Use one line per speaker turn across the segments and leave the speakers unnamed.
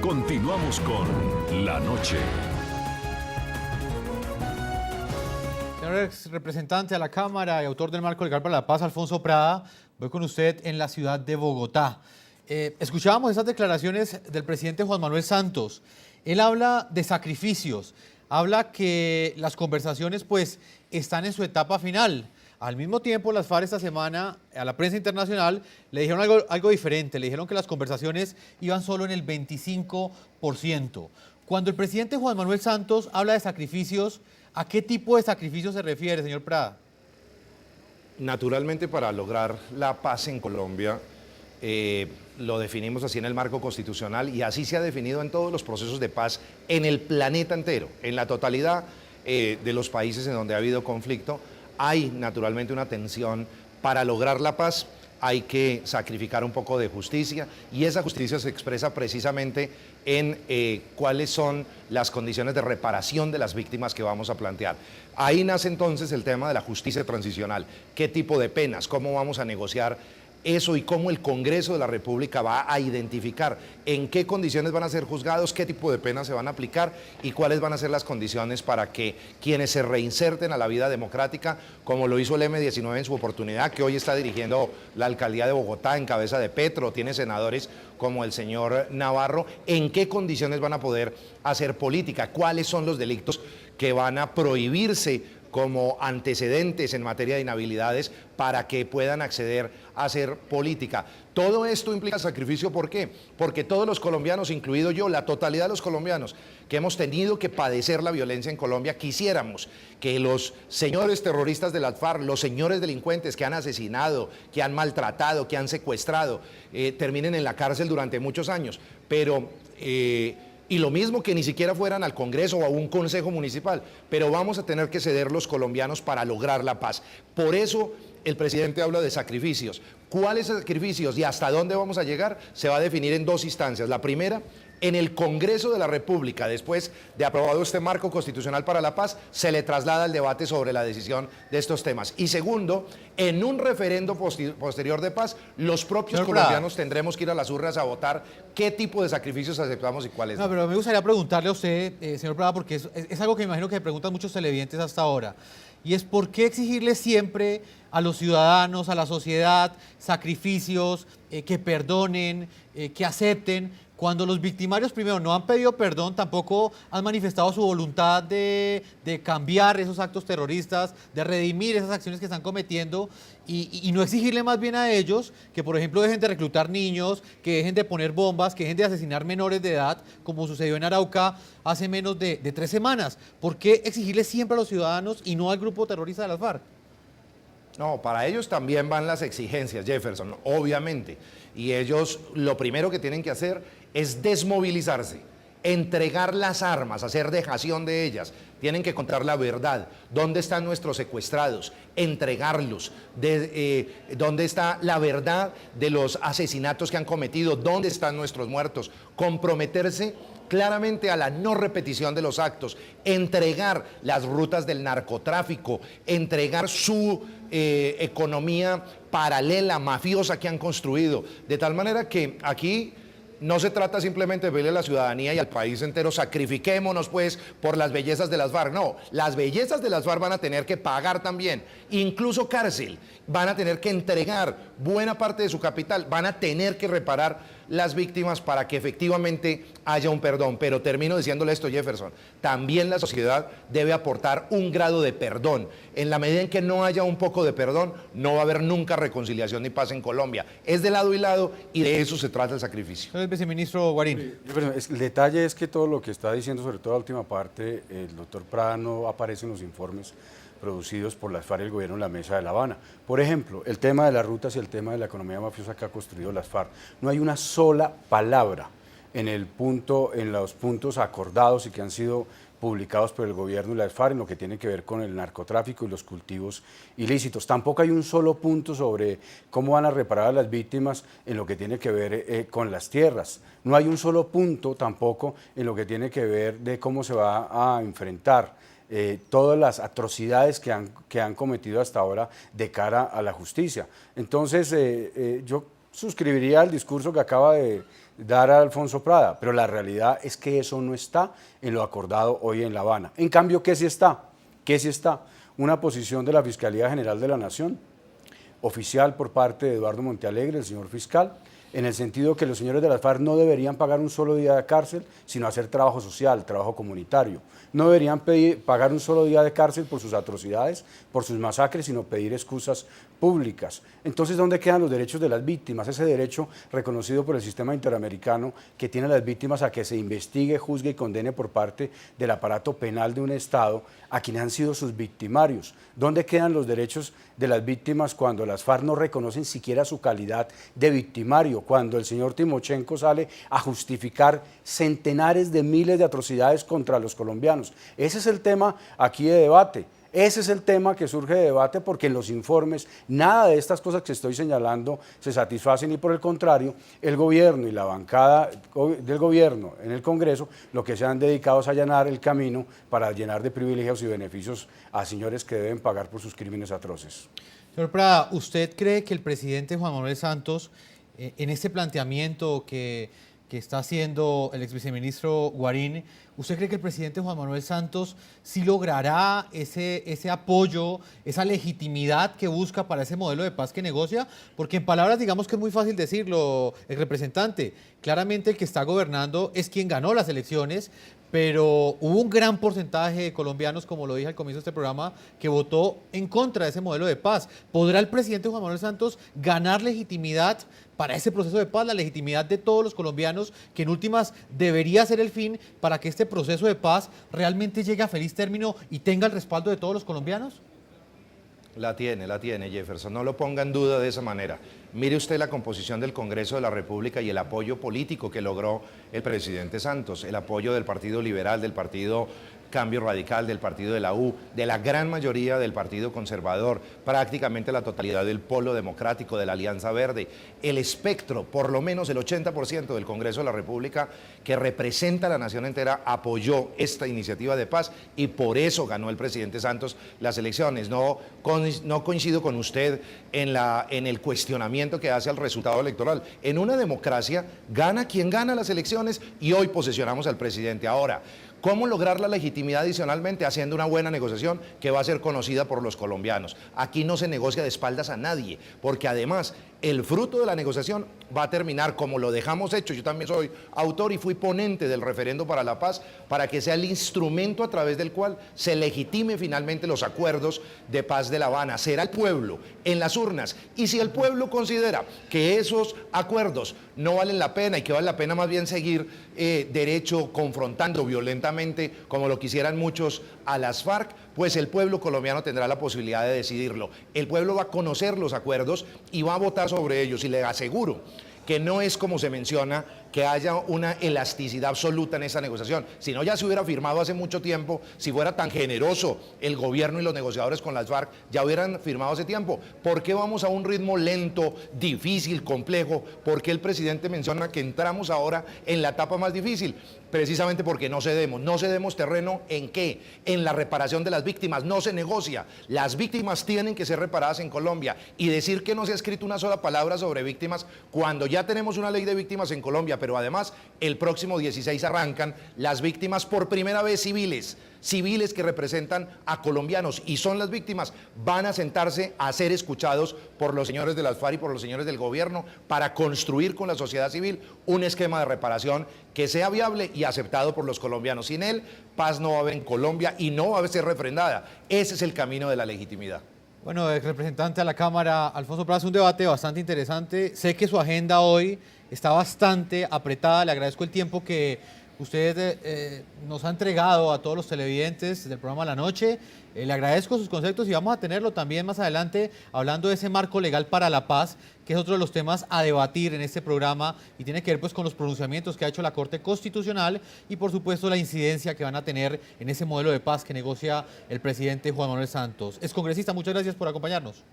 Continuamos con La Noche.
Señor ex representante a la Cámara y autor del Marco Legal para la Paz, Alfonso Prada, voy con usted en la ciudad de Bogotá. Escuchábamos esas declaraciones del presidente Juan Manuel Santos. Él habla de sacrificios, habla que las conversaciones pues están en su etapa final. Al mismo tiempo, las FARC esta semana a la prensa internacional le dijeron algo diferente, le dijeron que las conversaciones iban solo en el 25%. Cuando el presidente Juan Manuel Santos habla de sacrificios, ¿a qué tipo de sacrificios se refiere, señor Prada?
Naturalmente, para lograr la paz en Colombia, lo definimos así en el marco constitucional y así se ha definido en todos los procesos de paz en el planeta entero, en la totalidad de los países en donde ha habido conflicto. Hay naturalmente una tensión. Para lograr la paz hay que sacrificar un poco de justicia y esa justicia se expresa precisamente en cuáles son las condiciones de reparación de las víctimas que vamos a plantear. Ahí nace entonces el tema de la justicia transicional. ¿Qué tipo de penas? ¿Cómo vamos a negociar eso y cómo el Congreso de la República va a identificar en qué condiciones van a ser juzgados, qué tipo de penas se van a aplicar y cuáles van a ser las condiciones para que quienes se reinserten a la vida democrática, como lo hizo el M19 en su oportunidad, que hoy está dirigiendo la alcaldía de Bogotá en cabeza de Petro, tiene senadores como el señor Navarro, en qué condiciones van a poder hacer política, cuáles son los delitos que van a prohibirse como antecedentes en materia de inhabilidades para que puedan acceder a hacer política. Todo esto implica sacrificio, ¿por qué? Porque todos los colombianos, incluido yo, la totalidad de los colombianos que hemos tenido que padecer la violencia en Colombia, quisiéramos que los señores terroristas de las FARC, los señores delincuentes que han asesinado, que han maltratado, que han secuestrado, terminen en la cárcel durante muchos años, pero y lo mismo que ni siquiera fueran al Congreso o a un consejo municipal, pero vamos a tener que ceder los colombianos para lograr la paz. Por eso el presidente habla de sacrificios. ¿Cuáles sacrificios y hasta dónde vamos a llegar? Se va a definir en dos instancias. La primera, en el Congreso de la República, después de aprobado este marco constitucional para la paz, se le traslada el debate sobre la decisión de estos temas. Y segundo, en un referendo posterior de paz, los propios colombianos tendremos que ir a las urnas a votar qué tipo de sacrificios aceptamos y cuáles no.
No, pero me gustaría preguntarle a usted, señor Prada, porque es algo que me imagino que me preguntan muchos televidentes hasta ahora, y es ¿por qué exigirle siempre a los ciudadanos, a la sociedad, sacrificios, que perdonen, que acepten, cuando los victimarios primero no han pedido perdón, tampoco han manifestado su voluntad de cambiar esos actos terroristas, de redimir esas acciones que están cometiendo y no exigirle más bien a ellos que, por ejemplo, dejen de reclutar niños, que dejen de poner bombas, que dejen de asesinar menores de edad, como sucedió en Arauca hace menos de 3 semanas? ¿Por qué exigirle siempre a los ciudadanos y no al grupo terrorista de las FARC?
No, para ellos también van las exigencias, Jefferson, obviamente. Y ellos lo primero que tienen que hacer es desmovilizarse, entregar las armas, hacer dejación de ellas. Tienen que contar la verdad. ¿Dónde están nuestros secuestrados? Entregarlos. ¿Dónde está la verdad de los asesinatos que han cometido? ¿Dónde están nuestros muertos? Comprometerse claramente a la no repetición de los actos, entregar las rutas del narcotráfico, entregar su economía paralela, mafiosa que han construido, de tal manera que aquí no se trata simplemente de pedirle a la ciudadanía y al país entero, sacrifiquémonos pues por las bellezas de las FARC. No, las bellezas de las FARC van a tener que pagar también, incluso cárcel, van a tener que entregar buena parte de su capital, van a tener que reparar las víctimas para que efectivamente haya un perdón. Pero termino diciéndole esto, Jefferson, también la sociedad debe aportar un grado de perdón. En la medida en que no haya un poco de perdón, no va a haber nunca reconciliación ni paz en Colombia. Es de lado y lado y de eso se trata el sacrificio.
Señor viceministro Guarín.
El detalle es que todo lo que está diciendo, sobre todo la última parte, el doctor Prada, no aparece en los informes producidos por las FARC y el gobierno en la mesa de La Habana. Por ejemplo, el tema de las rutas y el tema de la economía mafiosa que ha construido las FARC. No hay una sola palabra en los puntos acordados y que han sido publicados por el gobierno y las FARC en lo que tiene que ver con el narcotráfico y los cultivos ilícitos. Tampoco hay un solo punto sobre cómo van a reparar a las víctimas en lo que tiene que ver con las tierras. No hay un solo punto tampoco en lo que tiene que ver de cómo se va a enfrentar todas las atrocidades que han cometido hasta ahora de cara a la justicia. Entonces, yo suscribiría al discurso que acaba de dar a Alfonso Prada, pero la realidad es que eso no está en lo acordado hoy en La Habana. En cambio, ¿qué sí está? ¿Qué sí está? Una posición de la Fiscalía General de la Nación, oficial por parte de Eduardo Montealegre, el señor fiscal, en el sentido que los señores de las FARC no deberían pagar un solo día de cárcel, sino hacer trabajo social, trabajo comunitario. No deberían pagar un solo día de cárcel por sus atrocidades, por sus masacres, sino pedir excusas públicas. Entonces, ¿dónde quedan los derechos de las víctimas? Ese derecho reconocido por el sistema interamericano que tiene a las víctimas a que se investigue, juzgue y condene por parte del aparato penal de un Estado a quienes han sido sus victimarios. ¿Dónde quedan los derechos de las víctimas cuando las FARC no reconocen siquiera su calidad de victimario? Cuando el señor Timochenko sale a justificar centenares de miles de atrocidades contra los colombianos. Ese es el tema aquí de debate. Ese es el tema que surge de debate porque en los informes nada de estas cosas que estoy señalando se satisfacen y por el contrario, el gobierno y la bancada del gobierno en el Congreso lo que se han dedicado es a allanar el camino para llenar de privilegios y beneficios a señores que deben pagar por sus crímenes atroces.
Señor Prada, ¿usted cree que el presidente Juan Manuel Santos, en este planteamiento que está haciendo el exviceministro Guarín, ¿usted cree que el presidente Juan Manuel Santos sí logrará ese apoyo, esa legitimidad que busca para ese modelo de paz que negocia? Porque en palabras digamos que es muy fácil decirlo, el representante. Claramente el que está gobernando es quien ganó las elecciones, pero hubo un gran porcentaje de colombianos, como lo dije al comienzo de este programa, que votó en contra de ese modelo de paz. ¿Podrá el presidente Juan Manuel Santos ganar legitimidad para ese proceso de paz, la legitimidad de todos los colombianos, que en últimas debería ser el fin para que este proceso de paz realmente llegue a feliz término y tenga el respaldo de todos los colombianos?
La tiene, Jefferson. No lo ponga en duda de esa manera. Mire usted la composición del Congreso de la República y el apoyo político que logró el presidente Santos, el apoyo del Partido Liberal, del Partido Cambio Radical, del Partido de la U, de la gran mayoría del Partido Conservador, prácticamente la totalidad del Polo Democrático, de la Alianza Verde, el espectro, por lo menos el 80% del Congreso de la República que representa a la nación entera apoyó esta iniciativa de paz y por eso ganó el presidente Santos las elecciones. No coincido con usted en el cuestionamiento que hace al resultado electoral. En una democracia gana quien gana las elecciones y hoy posesionamos al presidente. Ahora, ¿cómo lograr la legitimidad adicionalmente? Haciendo una buena negociación que va a ser conocida por los colombianos. Aquí no se negocia de espaldas a nadie, porque además el fruto de la negociación va a terminar como lo dejamos hecho. Yo también soy autor y fui ponente del referendo para la paz, para que sea el instrumento a través del cual se legitime finalmente los acuerdos de paz de La Habana. Será el pueblo en las urnas. Y si el pueblo considera que esos acuerdos no valen la pena y que vale la pena más bien seguir derecho confrontando violentamente, como lo quisieran muchos, a las FARC, pues el pueblo colombiano tendrá la posibilidad de decidirlo. El pueblo va a conocer los acuerdos y va a votar sobre ellos, y le aseguro que no es como se menciona, que haya una elasticidad absoluta en esa negociación, si no ya se hubiera firmado hace mucho tiempo. Si fuera tan generoso el gobierno y los negociadores con las FARC, ya hubieran firmado hace tiempo. ¿Por qué vamos a un ritmo lento, difícil, complejo? ¿Por qué el presidente menciona que entramos ahora en la etapa más difícil? Precisamente porque no cedemos terreno. ¿En qué? En la reparación de las víctimas. No se negocia. Las víctimas tienen que ser reparadas en Colombia, y decir que no se ha escrito una sola palabra sobre víctimas cuando ya tenemos una ley de víctimas en Colombia, pero además el próximo 16 arrancan las víctimas por primera vez civiles que representan a colombianos y son las víctimas, van a sentarse a ser escuchados por los señores de las FARC y por los señores del gobierno para construir con la sociedad civil un esquema de reparación que sea viable y aceptado por los colombianos. Sin él, paz no va a haber en Colombia y no va a ser refrendada. Ese es el camino de la legitimidad.
Bueno, el representante a la Cámara, Alfonso Prada, es un debate bastante interesante. Sé que su agenda hoy está bastante apretada. Le agradezco el tiempo que usted nos ha entregado a todos los televidentes del programa La Noche. Le agradezco sus conceptos y vamos a tenerlo también más adelante hablando de ese marco legal para la paz, que es otro de los temas a debatir en este programa y tiene que ver pues con los pronunciamientos que ha hecho la Corte Constitucional y por supuesto la incidencia que van a tener en ese modelo de paz que negocia el presidente Juan Manuel Santos. Excongresista, muchas gracias por acompañarnos.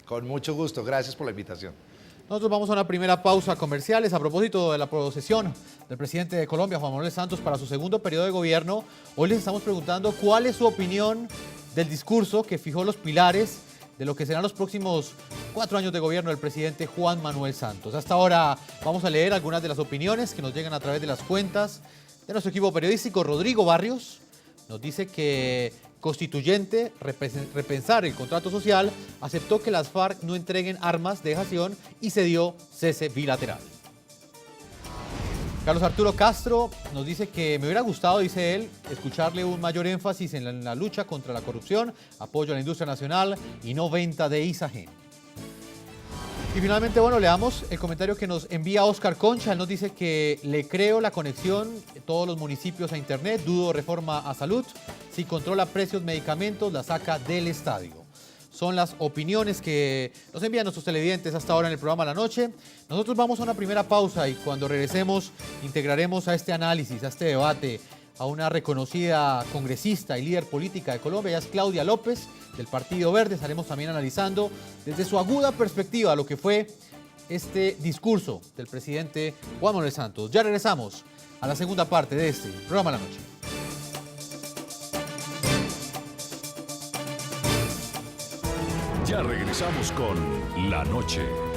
Con mucho gusto, gracias por la invitación.
Nosotros vamos a una primera pausa comerciales a propósito de la procesión del presidente de Colombia, Juan Manuel Santos, para su segundo periodo de gobierno. Hoy les estamos preguntando cuál es su opinión del discurso que fijó los pilares de lo que serán los próximos 4 años de gobierno del presidente Juan Manuel Santos. Hasta ahora vamos a leer algunas de las opiniones que nos llegan a través de las cuentas de nuestro equipo periodístico. Rodrigo Barrios nos dice que Constituyente, repensar el contrato social, aceptó que las FARC no entreguen armas de dejación y se dio cese bilateral. Carlos Arturo Castro nos dice que me hubiera gustado, dice él, escucharle un mayor énfasis en la lucha contra la corrupción, apoyo a la industria nacional y no venta de Isagen. Y finalmente, bueno, leamos el comentario que nos envía Oscar Concha. Él nos dice que le creo la conexión de todos los municipios a internet, dudo reforma a salud, si controla precios, medicamentos, la saca del estadio. Son las opiniones que nos envían nuestros televidentes hasta ahora en el programa La Noche. Nosotros vamos a una primera pausa y cuando regresemos integraremos a este análisis, a este debate, a una reconocida congresista y líder política de Colombia, ella es Claudia López, del Partido Verde. Estaremos también analizando desde su aguda perspectiva lo que fue este discurso del presidente Juan Manuel Santos. Ya regresamos a la segunda parte de este programa La Noche.
Ya regresamos con La Noche.